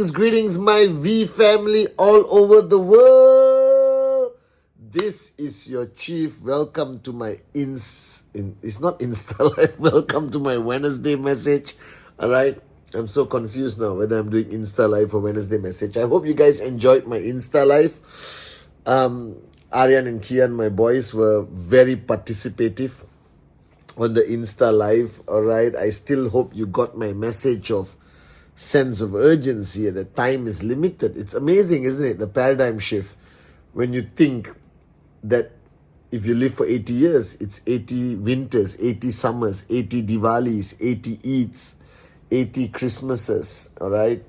Greetings, my V family all over the world. This is your chief. Welcome to my it's not Insta Live. Welcome to my Wednesday message. All right. I'm so confused now whether I'm doing Insta Live or Wednesday message. I hope you guys enjoyed my Insta Live. Aryan and Kian, my boys, were very participative on the Insta Live. All right. I still hope you got my message of sense of urgency. The time is limited. It's amazing, isn't it? The paradigm shift. When you think that if you live for 80 years, it's 80 winters, 80 summers, 80 Diwalis, 80 Eids, 80 Christmases. All right.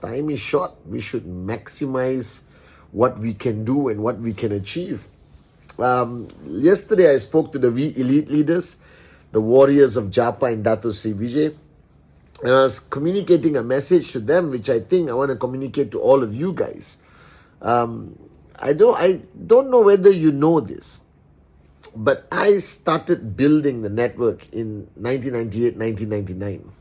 Time is short. We should maximize what we can do and what we can achieve. Yesterday I spoke to the V elite leaders, the warriors of Japa and Dato Sri Vijay. And I was communicating a message to them, which I think I want to communicate to all of you guys. I don't know whether you know this, but I started building the network in 1998, 1999.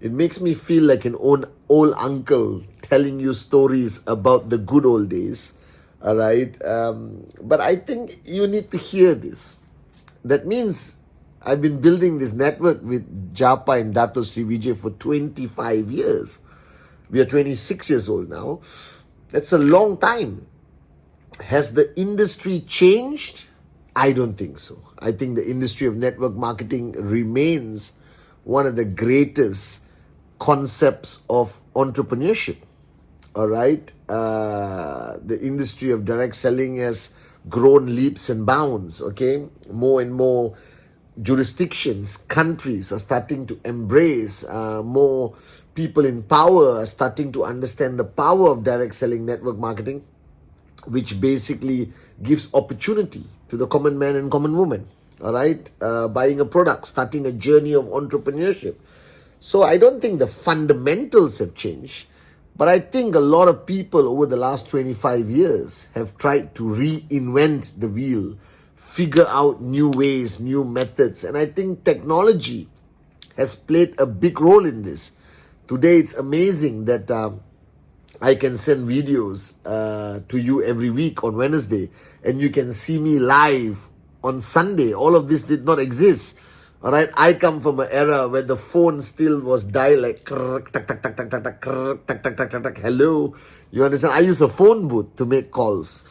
It makes me feel like an old uncle telling you stories about the good old days. All right. But I think you need to hear this. That means I've been building this network with Japa and Dato Sri Vijay for 25 years. We are 26 years old now. That's a long time. Has the industry changed? I don't think so. I think the industry of network marketing remains one of the greatest concepts of entrepreneurship. All right. The industry of direct selling has grown leaps and bounds. Okay. More and more jurisdictions, countries are starting to embrace, more people in power are starting to understand the power of direct selling network marketing, which basically gives opportunity to the common man and common woman. All right. Buying a product, starting a journey of entrepreneurship. So I don't think the fundamentals have changed, but I think a lot of people over the last 25 years have tried to reinvent the wheel, figure out new ways, new methods. And I think technology has played a big role in this. Today, it's amazing that I can send videos to you every week on Wednesday, and you can see me live on Sunday. All of this did not exist. All right. I come from an era where the phone still was dialed like hello. You understand? I use a phone booth to make calls.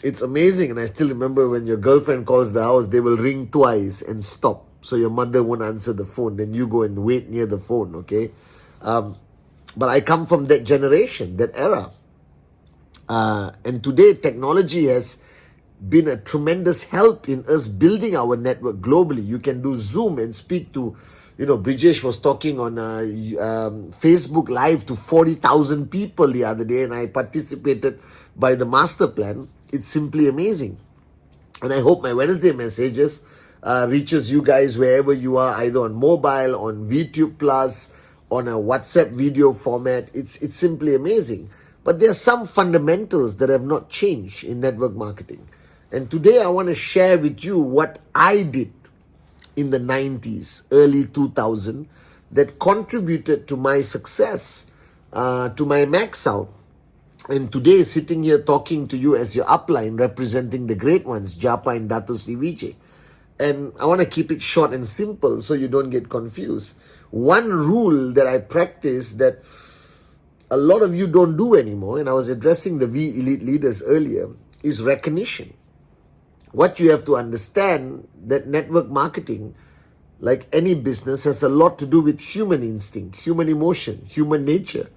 It's amazing, and I still remember when your girlfriend calls the house, they will ring twice and stop, so your mother won't answer the phone. Then you go and wait near the phone, okay? But I come from that generation, that era. And today, technology has been a tremendous help in us building our network globally. You can do Zoom and speak to, Brijesh was talking on Facebook Live to 40,000 people the other day, and I participated by the master plan. It's simply amazing. And I hope my Wednesday messages reaches you guys wherever you are, either on mobile, on VTube Plus, on a WhatsApp video format. It's simply amazing. But there are some fundamentals that have not changed in network marketing. And today I want to share with you what I did in the 90s, early 2000, that contributed to my success, to my max out. And today, sitting here talking to you as your upline, representing the great ones, Japa and Dato Sri Vijay. And I want to keep it short and simple so you don't get confused. One rule that I practice that a lot of you don't do anymore, and I was addressing the V elite leaders earlier, is recognition. What you have to understand that network marketing, like any business, has a lot to do with human instinct, human emotion, human nature.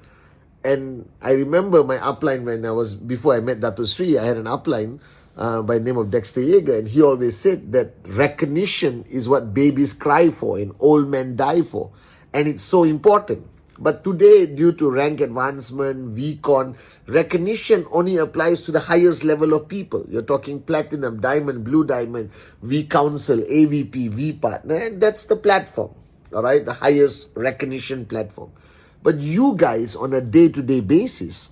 And I remember my upline before I met Dato Sri, I had an upline by the name of Dexter Yeager, and he always said that recognition is what babies cry for and old men die for, and it's so important. But today, due to rank advancement, VCon, recognition only applies to the highest level of people. You're talking platinum, diamond, blue diamond, V Council, AVP, V partner, and that's the platform, all right, the highest recognition platform. But you guys, on a day-to-day basis,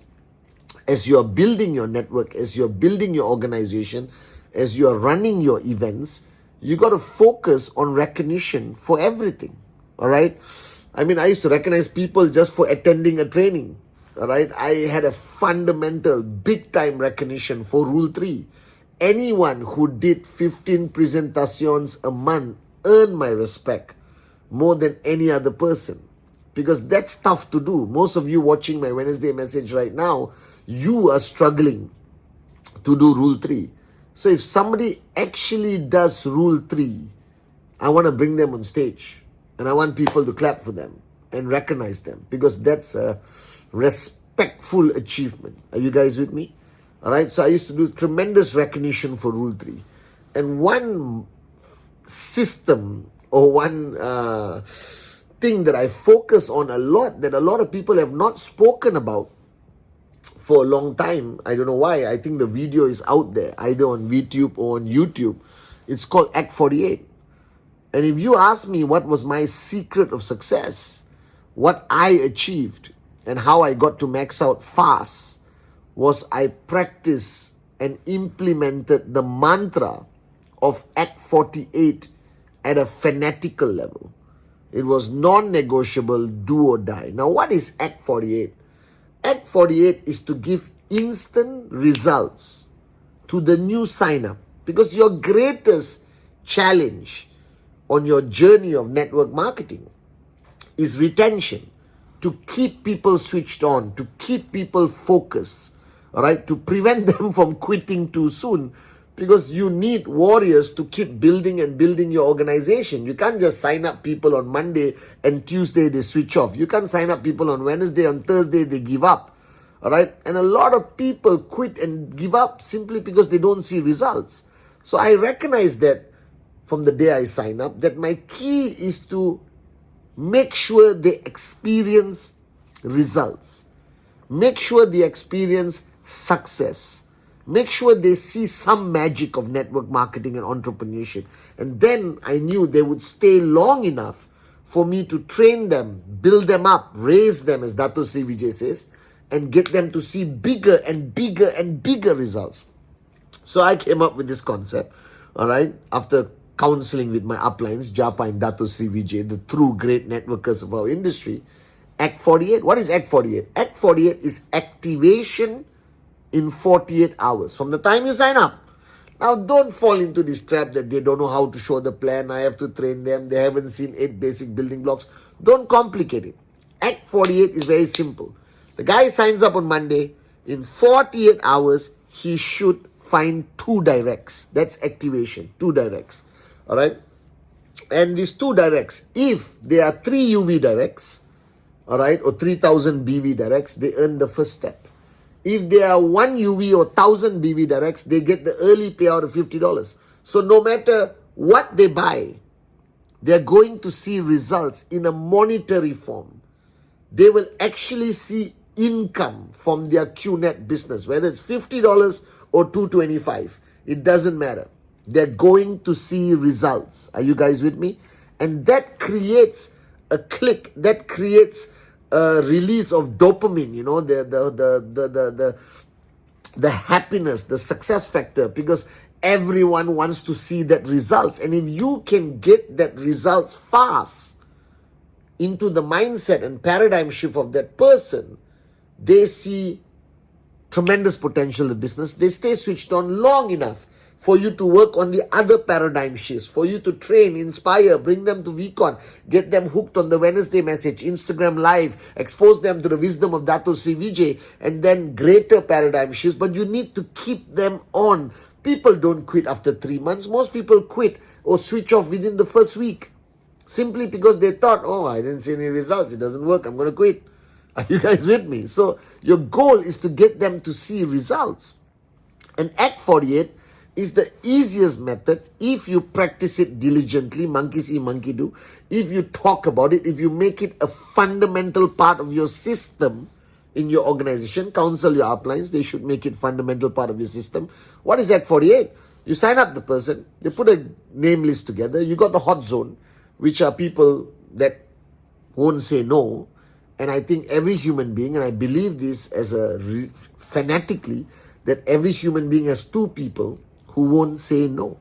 as you're building your network, as you're building your organization, as you're running your events, you got to focus on recognition for everything, all right? I mean, I used to recognize people just for attending a training, all right? I had a fundamental, big-time recognition for Rule 3. Anyone who did 15 presentations a month earned my respect more than any other person, because that's tough to do. Most of you watching my Wednesday message right now, you are struggling to do Rule 3. So if somebody actually does Rule 3, I want to bring them on stage. And I want people to clap for them and recognize them, because that's a respectful achievement. Are you guys with me? All right. So I used to do tremendous recognition for Rule 3. And one system or one thing that I focus on a lot, that a lot of people have not spoken about for a long time. I don't know why. I think the video is out there, either on VTube or on YouTube. It's called Act 48. And if you ask me what was my secret of success, what I achieved and how I got to max out fast, was I practiced and implemented the mantra of Act 48 at a fanatical level. It was non-negotiable, do or die. Now, what is Act 48? Act 48 is to give instant results to the new sign-up, because your greatest challenge on your journey of network marketing is retention, to keep people switched on, to keep people focused, all right, to prevent them from quitting too soon, because you need warriors to keep building and building your organization. You can't just sign up people on Monday and Tuesday they switch off. You can't sign up people on Wednesday, on Thursday they give up, all right? And a lot of people quit and give up simply because they don't see results. So I recognize that from the day I sign up, that my key is to make sure they experience results. Make sure they experience success. Make sure they see some magic of network marketing and entrepreneurship. And then I knew they would stay long enough for me to train them, build them up, raise them, as Dato Sri Vijay says, and get them to see bigger and bigger and bigger results. So I came up with this concept, all right, after counseling with my uplines, Japa and Dato Sri Vijay, the true great networkers of our industry. Act 48. What is Act 48? Act 48 is activation in 48 hours from the time you sign up. Now, don't fall into this trap that they don't know how to show the plan. I have to train them. They haven't seen 8 basic building blocks. Don't complicate it. Act 48 is very simple. The guy signs up on Monday. In 48 hours, he should find 2 directs. That's activation, 2 directs. All right. And these 2 directs, if there are 3 UV directs, all right, or 3,000 BV directs, they earn the first step. If there are 1 UV or 1,000 BV directs, they get the early payout of $50. So no matter what they buy, they're going to see results in a monetary form. They will actually see income from their QNet business, whether it's $50 or $225. It doesn't matter. They're going to see results. Are you guys with me? And that creates a click. That creates a release of dopamine. You know, the happiness, the success factor, because everyone wants to see that results. And if you can get that results fast into the mindset and paradigm shift of that person, they see tremendous potential in the business. They stay switched on long enough for you to work on the other paradigm shifts, for you to train, inspire, bring them to VCon, get them hooked on the Wednesday message, Instagram Live, expose them to the wisdom of Dato Sri Vijay, and then greater paradigm shifts. But you need to keep them on. People don't quit after 3 months. Most people quit or switch off within the first week, simply because they thought, oh, I didn't see any results. It doesn't work. I'm going to quit. Are you guys with me? So your goal is to get them to see results. And Act 48 is the easiest method if you practice it diligently. Monkey see, monkey do. If you talk about it, if you make it a fundamental part of your system in your organization, counsel your uplines, they should make it fundamental part of your system. What is Act 48? You sign up the person, you put a name list together, you got the hot zone, which are people that won't say no. And I think every human being, and I believe this as fanatically, that every human being has two people who won't say no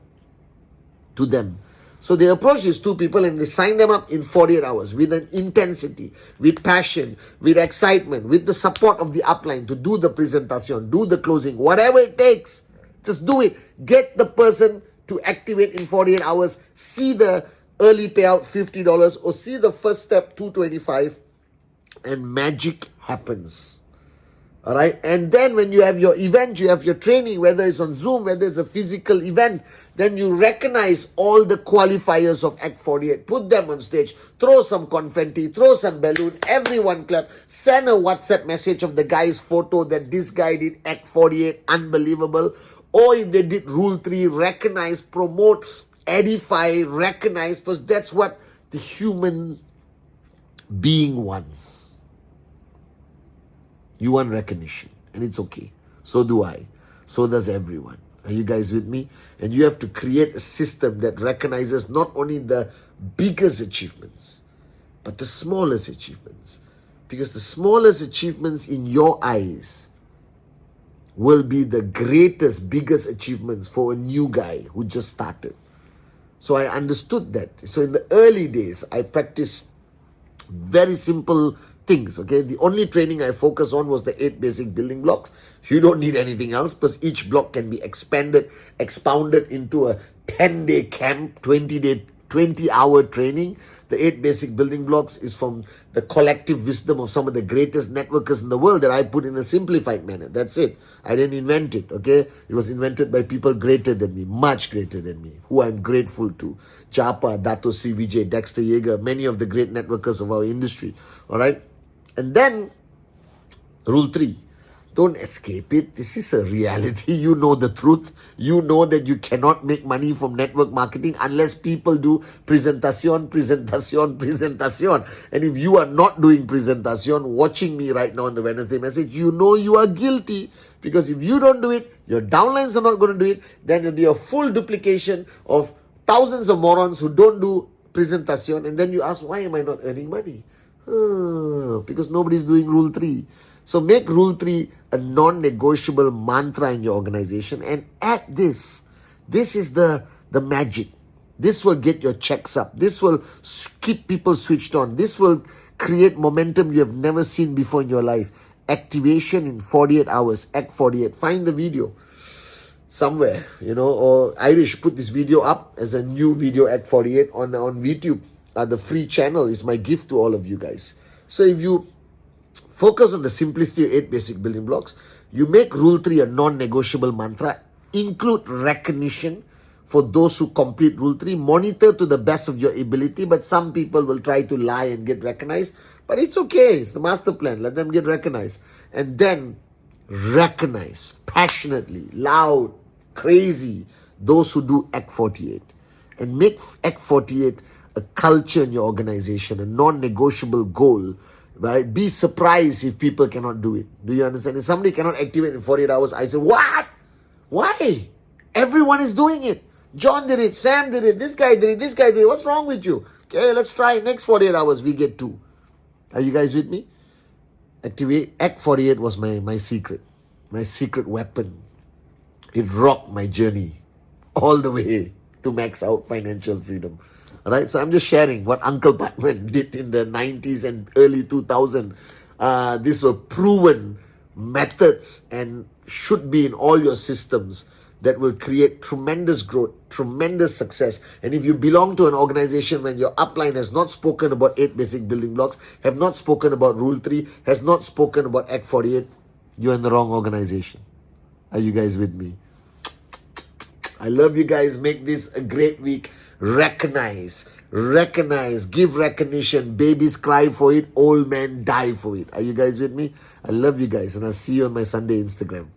to them. So they approach these two people and they sign them up in 48 hours with an intensity, with passion, with excitement, with the support of the upline to do the presentation, do the closing, whatever it takes. Just do it. Get the person to activate in 48 hours. See the early payout $50 or see the first step $225 and magic happens. All right. And then when you have your event, you have your training, whether it's on Zoom, whether it's a physical event, then you recognize all the qualifiers of Act 48. Put them on stage. Throw some confetti, throw some balloon, everyone clap. Send a WhatsApp message of the guy's photo that this guy did Act 48, unbelievable. Or if they did Rule 3, recognize, promote, edify, recognize, because that's what the human being wants. You want recognition, and it's okay. So do I. So does everyone. Are you guys with me? And you have to create a system that recognizes not only the biggest achievements, but the smallest achievements. Because the smallest achievements in your eyes will be the greatest, biggest achievements for a new guy who just started. So I understood that. So in the early days, I practiced very simple things, okay? The only training I focused on was the 8 basic building blocks. You don't need anything else because each block can be expounded into a 10-day camp, 20-hour training. The 8 basic building blocks is from the collective wisdom of some of the greatest networkers in the world that I put in a simplified manner. That's it. I didn't invent it, okay? It was invented by people greater than me, much greater than me, who I'm grateful to. Japa, Dato Sri Vijay, Dexter Yeager, many of the great networkers of our industry, all right? And then, Rule 3. Don't escape it. This is a reality. You know the truth. You know that you cannot make money from network marketing unless people do presentation. And if you are not doing presentation, watching me right now on the Wednesday message, you know you are guilty. Because if you don't do it, your downlines are not going to do it. Then it'll be a full duplication of thousands of morons who don't do presentation. And then you ask, why am I not earning money? Because nobody's doing Rule 3. So make Rule 3 a non-negotiable mantra in your organization and add this. This is the magic. This will get your checks up. This will keep people switched on. This will create momentum you have never seen before in your life. Activation in 48 hours. Act 48. Find the video somewhere, or Irish put this video up as a new video at 48 on YouTube. The free channel is my gift to all of you guys. So if you focus on the simplicity of 8 basic building blocks, you make Rule 3 a non-negotiable mantra, include recognition for those who complete Rule 3, monitor to the best of your ability, but some people will try to lie and get recognized, but it's okay, it's the master plan, let them get recognized. And then recognize passionately, loud, crazy, those who do Act 48. And make Act 48 a culture in your organization, a non-negotiable goal, right? Be surprised if people cannot do it. Do you understand? If somebody cannot activate in 48 hours, I say, what? Why? Everyone is doing it. John did it, Sam did it, this guy did it, this guy did it. What's wrong with you? Okay, let's try. Next 48 hours, we get 2. Are you guys with me? Activate. Act 48 was my secret weapon. It rocked my journey all the way to max out financial freedom. Alright, so I'm just sharing what Uncle Pathman did in the 90s and early 2000s. These were proven methods and should be in all your systems that will create tremendous growth, tremendous success. And if you belong to an organization when your upline has not spoken about 8 basic building blocks, have not spoken about Rule 3, has not spoken about Act 48, you're in the wrong organization. Are you guys with me? I love you guys. Make this a great week. Recognize, give recognition. Babies cry for it, old men die for it. Are you guys with me? I love you guys, and I'll see you on my Sunday Instagram.